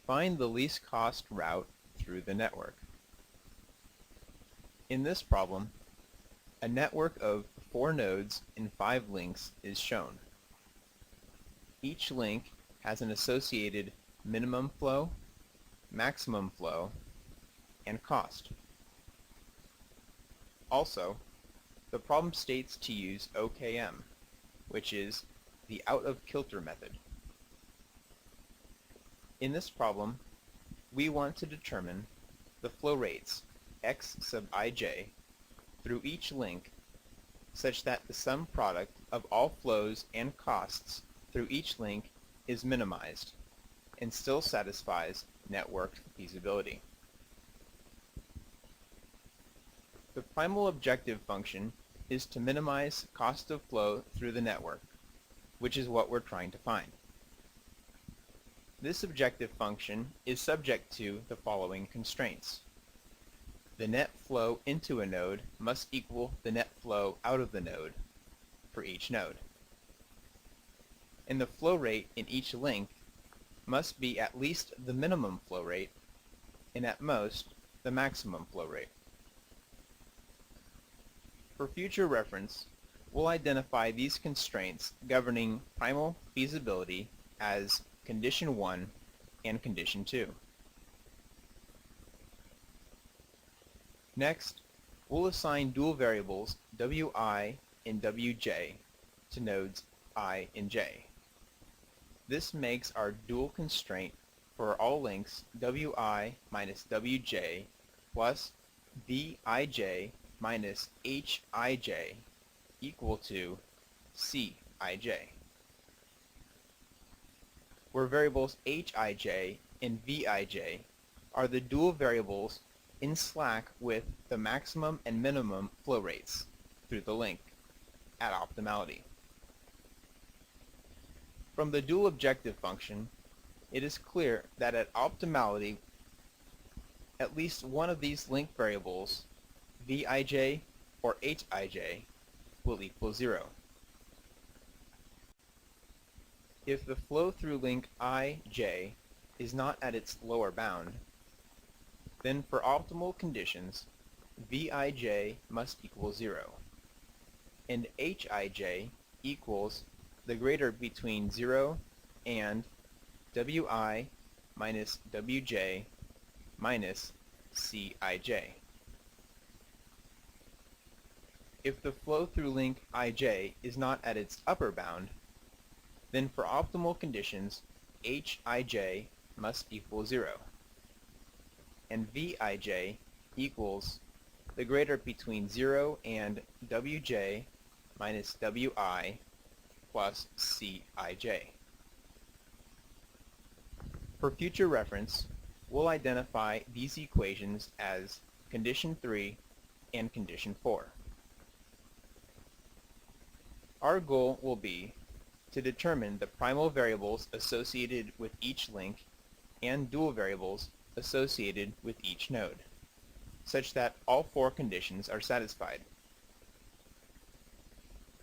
Find the least cost route through the network. In this problem, a network of 4 nodes and 5 links is shown. Each link has an associated minimum flow, maximum flow, and cost. Also, the problem states to use OKM, which is the out-of-kilter method. In this problem, we want to determine the flow rates x sub ij through each link such that the sum product of all flows and costs through each link is minimized and still satisfies network feasibility. The primal objective function is to minimize cost of flow through the network, which is what we're trying to find. This objective function is subject to the following constraints. The net flow into a node must equal the net flow out of the node for each node. And the flow rate in each link must be at least the minimum flow rate and at most the maximum flow rate. For future reference, we'll identify these constraints governing primal feasibility as condition 1 and condition 2. Next, we'll assign dual variables wi and wj to nodes I and j. This makes our dual constraint for all links wi minus wj plus vij minus hij equal to cij, where variables hij and vij are the dual variables in slack with the maximum and minimum flow rates through the link at optimality. From the dual objective function, it is clear that at optimality, at least one of these link variables, vij or hij, will equal 0. If the flow through link ij is not at its lower bound, then for optimal conditions, vij must equal 0, and hij equals the greater between 0 and wi minus wj minus cij. If the flow through link ij is not at its upper bound, then for optimal conditions, hij must equal 0, and vij equals the greater between 0 and wj minus wi plus cij. For future reference, we'll identify these equations as condition 3 and condition 4. Our goal will be to determine the primal variables associated with each link and dual variables associated with each node, such that all 4 conditions are satisfied.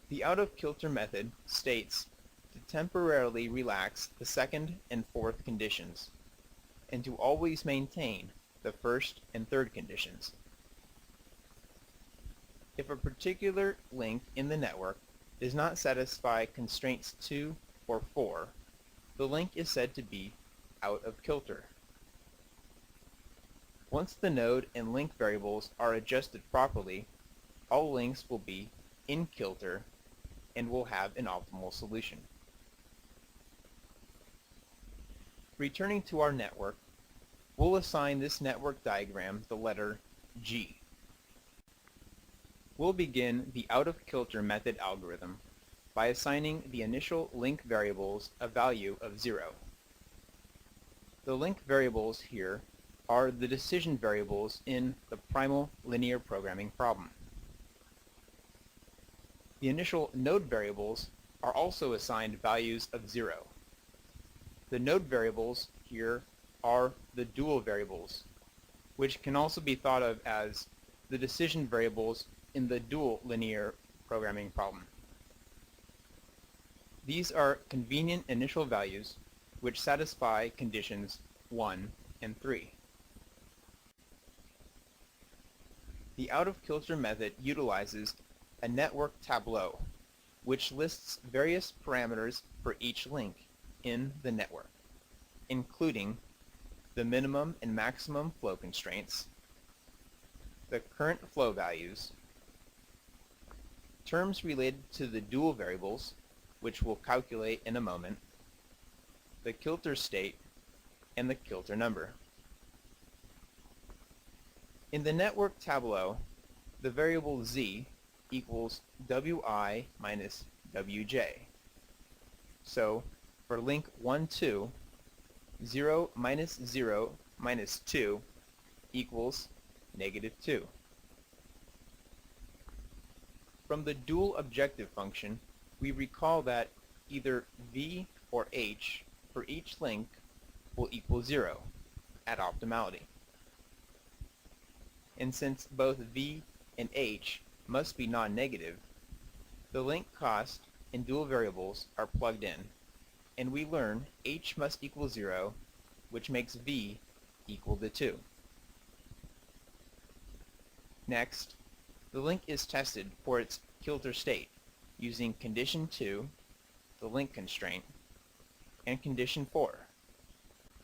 The out-of-kilter method states to temporarily relax the second and fourth conditions, and to always maintain the first and third conditions. If a particular link in the network does not satisfy constraints 2 or 4, the link is said to be out of kilter. Once the node and link variables are adjusted properly, all links will be in kilter and will have an optimal solution. Returning to our network, we'll assign this network diagram the letter G. We'll begin the out-of-kilter method algorithm by assigning the initial link variables a value of 0. The link variables here are the decision variables in the primal linear programming problem. The initial node variables are also assigned values of 0. The node variables here are the dual variables, which can also be thought of as the decision variables in the dual linear programming problem. These are convenient initial values which satisfy conditions 1, and 3. The out-of-kilter method utilizes a network tableau, which lists various parameters for each link in the network, including the minimum and maximum flow constraints, the current flow values, terms related to the dual variables, which we'll calculate in a moment, the kilter state, and the kilter number. In the network tableau, the variable z equals wi minus wj. So for link 1, 2, 0 minus 0 minus 2 equals negative 2. From the dual objective function, we recall that either v or h for each link will equal 0 at optimality. And since both v and h must be non-negative, the link cost and dual variables are plugged in, and we learn h must equal 0, which makes v equal to 2. Next, the link is tested for its kilter state using condition 2, the link constraint, and condition 4,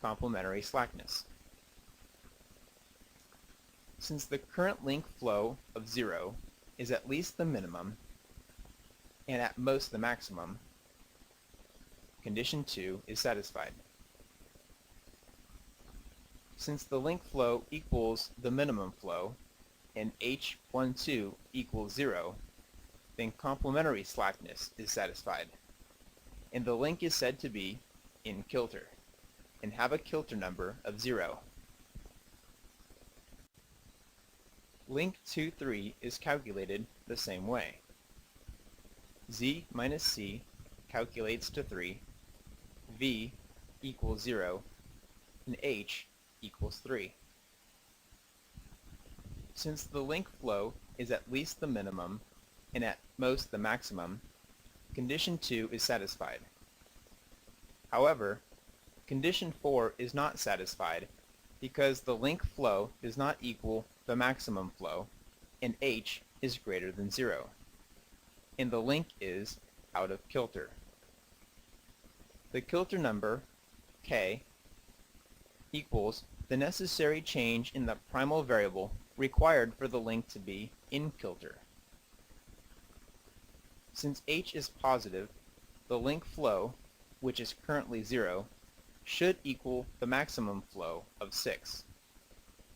complementary slackness. Since the current link flow of 0 is at least the minimum and at most the maximum, condition 2 is satisfied. Since the link flow equals the minimum flow and h12 equals 0, then complementary slackness is satisfied, and the link is said to be in kilter and have a kilter number of 0. Link 2-3 is calculated the same way. Z minus C calculates to 3, V equals 0, and H equals 3. Since the link flow is at least the minimum and at most the maximum, condition 2 is satisfied. However, condition 4 is not satisfied because the link flow does not equal the maximum flow and H is greater than 0, and the link is out of kilter. The kilter number, K, equals the necessary change in the primal variable required for the link to be in kilter. Since H is positive, the link flow, which is currently 0, should equal the maximum flow of 6.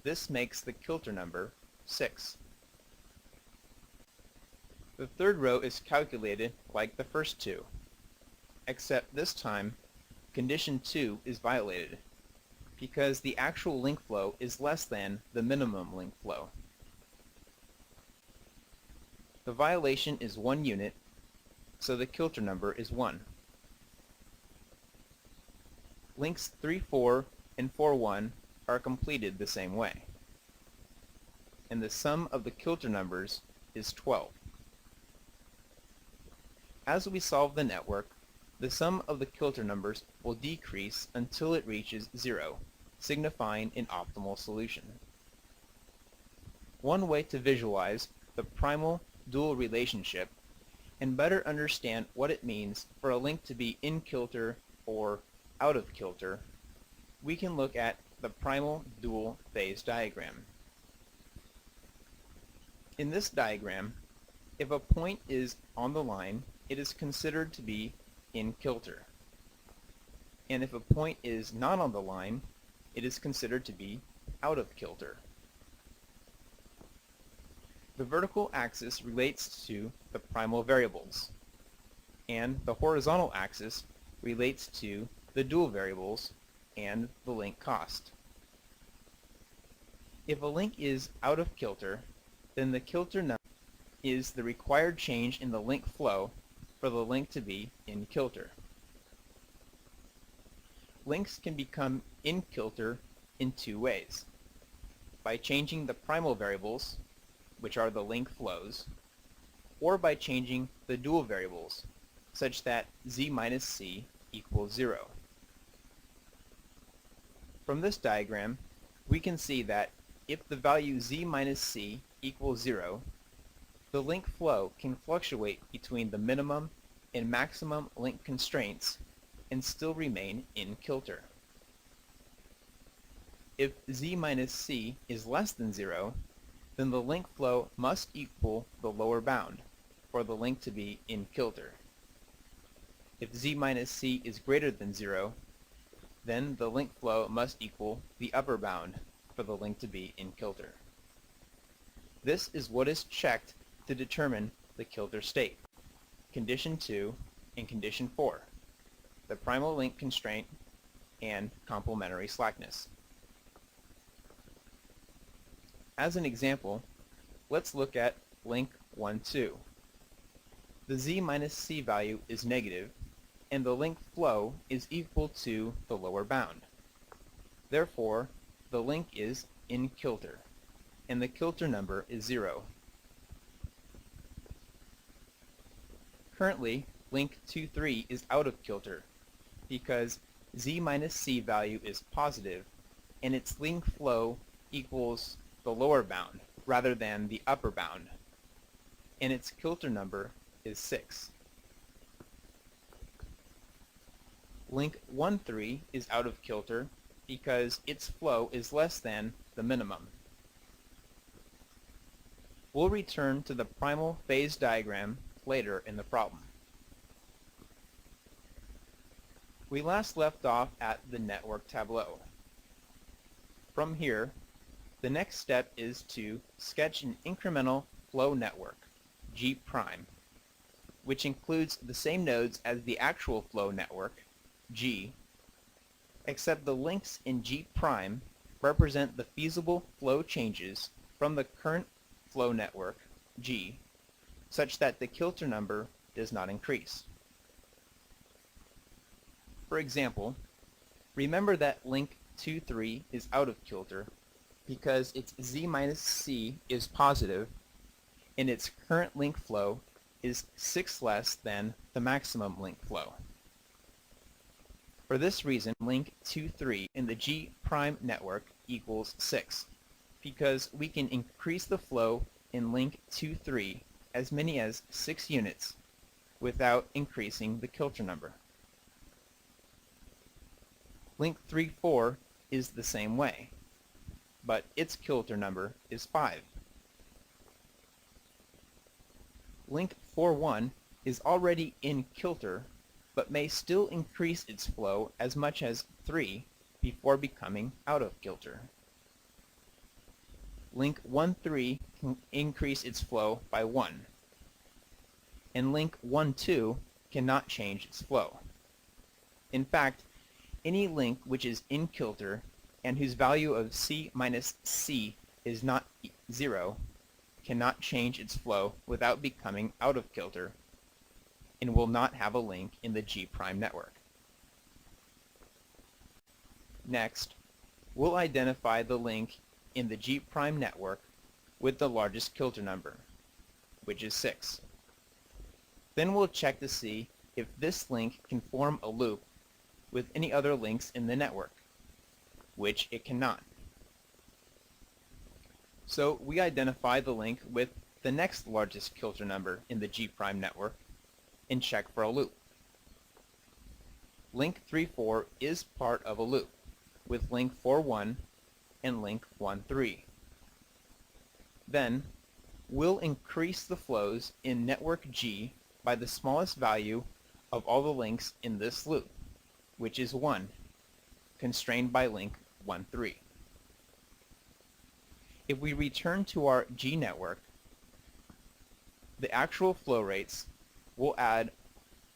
This makes the kilter number 6. The third row is calculated like the first two, except this time condition 2 is violated because the actual link flow is less than the minimum link flow. The violation is 1 unit, so the kilter number is 1. Links 3-4 and 4-1 are completed the same way, and the sum of the kilter numbers is 12. As we solve the network, the sum of the kilter numbers will decrease until it reaches 0, signifying an optimal solution. One way to visualize the primal-dual relationship and better understand what it means for a link to be in kilter or out of kilter, we can look at the primal-dual phase diagram. In this diagram, if a point is on the line, it is considered to be in kilter. And if a point is not on the line, it is considered to be out of kilter. The vertical axis relates to the primal variables, and the horizontal axis relates to the dual variables and the link cost. If a link is out of kilter, then the kilter number is the required change in the link flow for the link to be in kilter. Links can become in kilter in two ways: by changing the primal variables, which are the link flows, or by changing the dual variables, such that Z minus C equals 0. From this diagram, we can see that if the value z minus c equals 0, the link flow can fluctuate between the minimum and maximum link constraints and still remain in kilter. If z minus c is less than 0, then the link flow must equal the lower bound for the link to be in kilter. If z minus c is greater than 0, then the link flow must equal the upper bound for the link to be in kilter. This is what is checked to determine the kilter state. Condition 2 and Condition 4, the primal link constraint and complementary slackness. As an example, let's look at link 1, 2. The z minus c value is negative, and the link flow is equal to the lower bound. Therefore, the link is in kilter, and the kilter number is 0. Currently, link 2, 3 is out of kilter because z minus c value is positive, and its link flow equals the lower bound rather than the upper bound, and its kilter number is 6. Link 1, 3 is out of kilter because its flow is less than the minimum. We'll return to the primal phase diagram later in the problem. We last left off at the network tableau. From here, the next step is to sketch an incremental flow network, G', which includes the same nodes as the actual flow network, G, except the links in G' represent the feasible flow changes from the current flow network, G, such that the kilter number does not increase. For example, remember that link 2, 3 is out of kilter because its z minus c is positive and its current link flow is 6 less than the maximum link flow. For this reason, link 2, 3 in the G' network equals 6, because we can increase the flow in link 2, 3 as many as 6 units without increasing the kilter number. Link 3, 4 is the same way, but its kilter number is 5. Link 4, 1 is already in kilter, but may still increase its flow as much as 3 before becoming out of kilter. Link 1, 3 can increase its flow by 1, and link 1, 2 cannot change its flow. In fact, any link which is in kilter and whose value of c minus c is not 0 cannot change its flow without becoming out of kilter and will not have a link in the G' network. Next, we'll identify the link in the G' network with the largest kilter number, which is 6. Then we'll check to see if this link can form a loop with any other links in the network, which it cannot. So we identify the link with the next largest kilter number in the G' network and check for a loop. Link 3, 4 is part of a loop with link 4, 1 and link 1, 3. Then we'll increase the flows in network G by the smallest value of all the links in this loop, which is 1, constrained by link 1, 3. If we return to our G network, the actual flow rates will add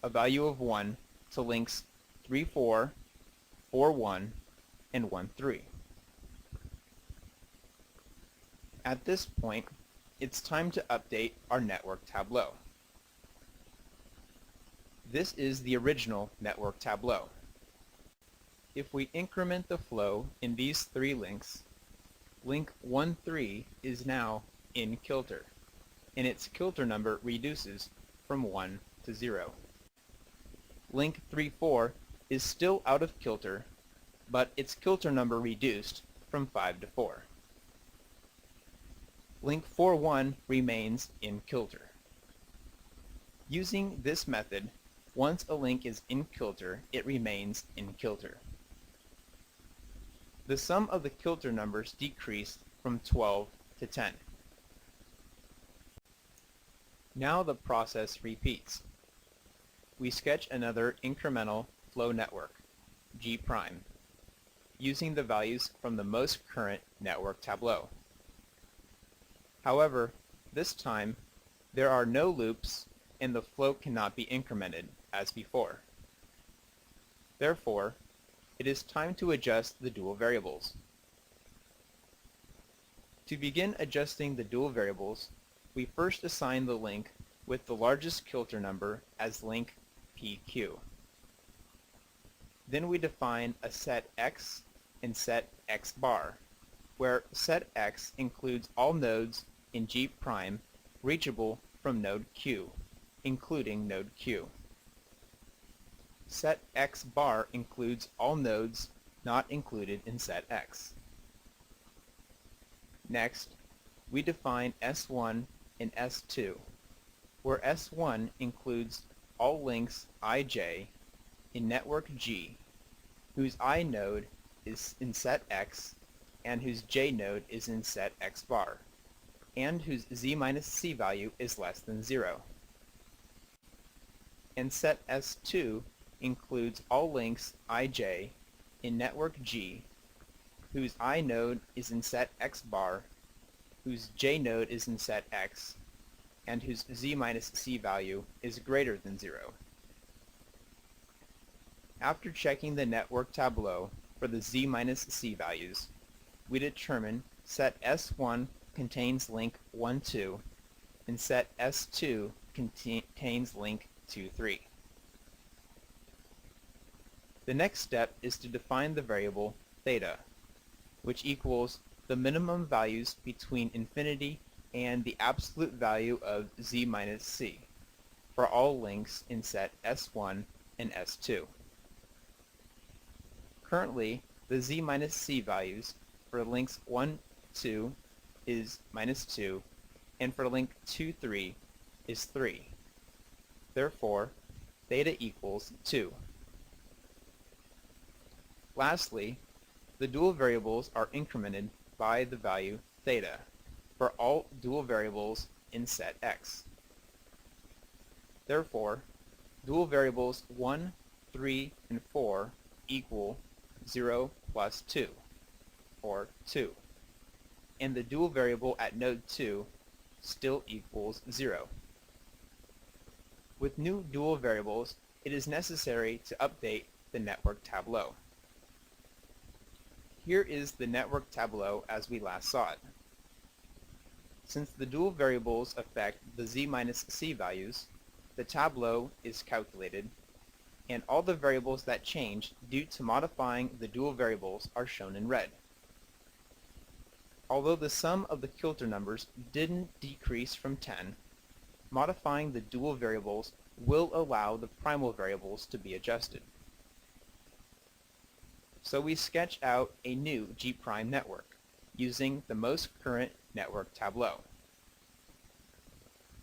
a value of 1 to links 3, 4, 4, 1, and 1, 3. At this point, it's time to update our network tableau. This is the original network tableau. If we increment the flow in these 3 links, link 1, 3 is now in kilter, and its kilter number reduces from 1 to 0. Link 3, 4 is still out of kilter, but its kilter number reduced from 5 to 4. Link 4.1 remains in kilter. Using this method, once a link is in kilter, it remains in kilter. The sum of the kilter numbers decreased from 12 to 10. Now the process repeats. We sketch another incremental flow network, G', using the values from the most current network tableau. However, this time, there are no loops and the flow cannot be incremented as before. Therefore, it is time to adjust the dual variables. To begin adjusting the dual variables, we first assign the link with the largest kilter number as link PQ. Then we define a set X and set X bar, where set X includes all nodes in G' reachable from node Q, including node Q. Set X bar includes all nodes not included in set X. Next, we define S1 and S2, where S1 includes all links ij in network G, whose I node is in set X and whose J node is in set X bar, and whose Z minus C value is less than 0. And set S2 includes all links ij in network G, whose I node is in set X bar, whose J node is in set X, and whose Z minus C value is greater than 0. After checking the network tableau for the Z minus C values, we determine set S1 contains link 1,2 and set S2 contains link 2,3. The next step is to define the variable theta, which equals the minimum values between infinity and the absolute value of Z minus C for all links in set S1 and S2. Currently, the Z minus C values for links 1, 2 is minus 2, and for link 2, 3 is 3. Therefore, theta equals 2. Lastly, the dual variables are incremented by the value theta for all dual variables in set X. Therefore, dual variables 1, 3, and 4 equal 0 plus 2, or 2. And the dual variable at node 2 still equals 0. With new dual variables, it is necessary to update the network tableau. Here is the network tableau as we last saw it. Since the dual variables affect the Z minus C values, the tableau is calculated, and all the variables that change due to modifying the dual variables are shown in red. Although the sum of the kilter numbers didn't decrease from 10, modifying the dual variables will allow the primal variables to be adjusted. So we sketch out a new G' network using the most current network tableau.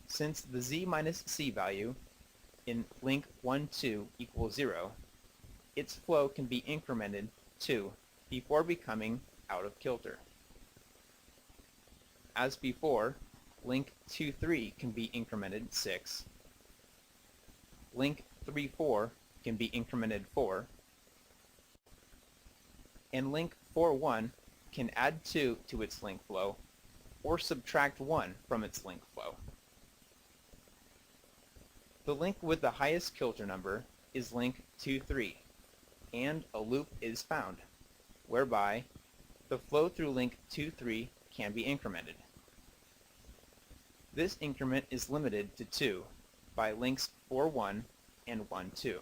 Since the Z minus C value in link 1, 2 equals 0, its flow can be incremented 2 before becoming out of kilter. As before, link 2, 3 can be incremented 6, link 3, 4 can be incremented 4, and link 4, 1 can add 2 to its link flow or subtract 1 from its link flow. The link with the highest kilter number is link 2, 3, and a loop is found, whereby the flow through link 2, 3 can be incremented. This increment is limited to 2 by links 4, 1 and 1, 2.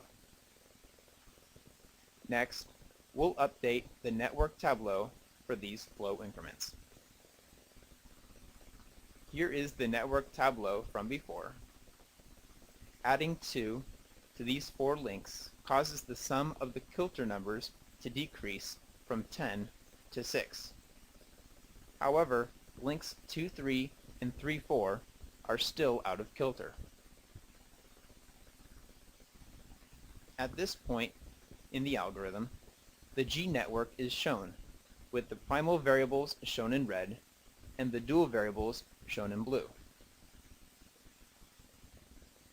Next, we'll update the network tableau for these flow increments. Here is the network tableau from before. Adding 2 to these 4 links causes the sum of the kilter numbers to decrease from 10 to 6. However, links 2,3 and 3,4 are still out of kilter. At this point in the algorithm, the G network is shown, with the primal variables shown in red and the dual variables shown in blue.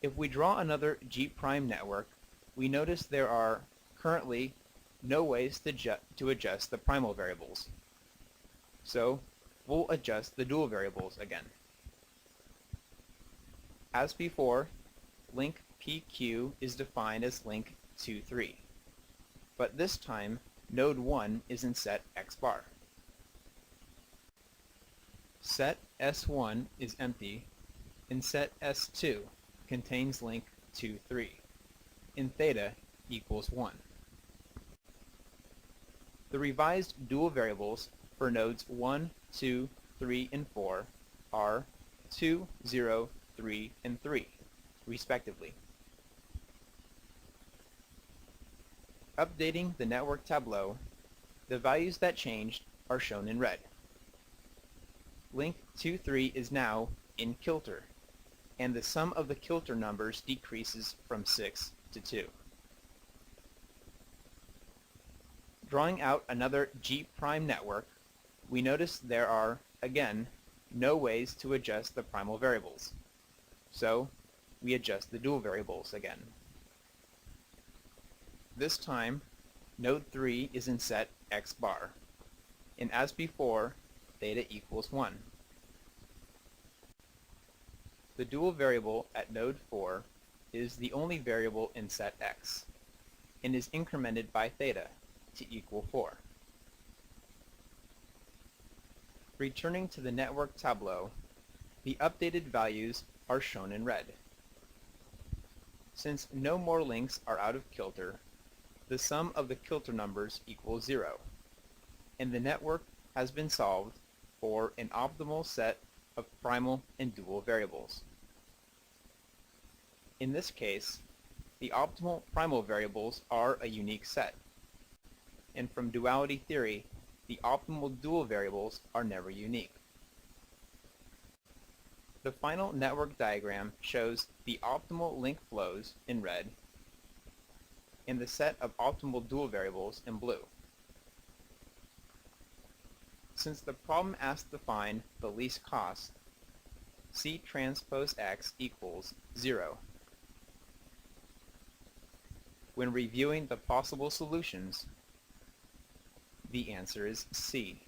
If we draw another G' network, we notice there are currently no ways to adjust the primal variables. So we'll adjust the dual variables again. As before, link PQ is defined as link 2,3, but this time node 1 is in set X bar. Set S1 is empty, and set S2 contains link 2,3, and theta equals 1. The revised dual variables for nodes 1, 2, 3, and 4 are 2, 0, 3, and 3, respectively. Updating the network tableau, the values that changed are shown in red. Link 2,3 is now in kilter, and the sum of the kilter numbers decreases from 6 to 2. Drawing out another G' network, we notice there are, again, no ways to adjust the primal variables. So we adjust the dual variables again. This time, node 3 is in set X bar, and as before, theta equals 1. The dual variable at node 4 is the only variable in set X, and is incremented by theta to equal 4. Returning to the network tableau, the updated values are shown in red. Since no more links are out of kilter, the sum of the kilter numbers equals 0, and the network has been solved for an optimal set of primal and dual variables. In this case, the optimal primal variables are a unique set, and from duality theory, the optimal dual variables are never unique. The final network diagram shows the optimal link flows in red and the set of optimal dual variables in blue. Since the problem asked to find the least cost, C transpose X equals 0. When reviewing the possible solutions, the answer is C.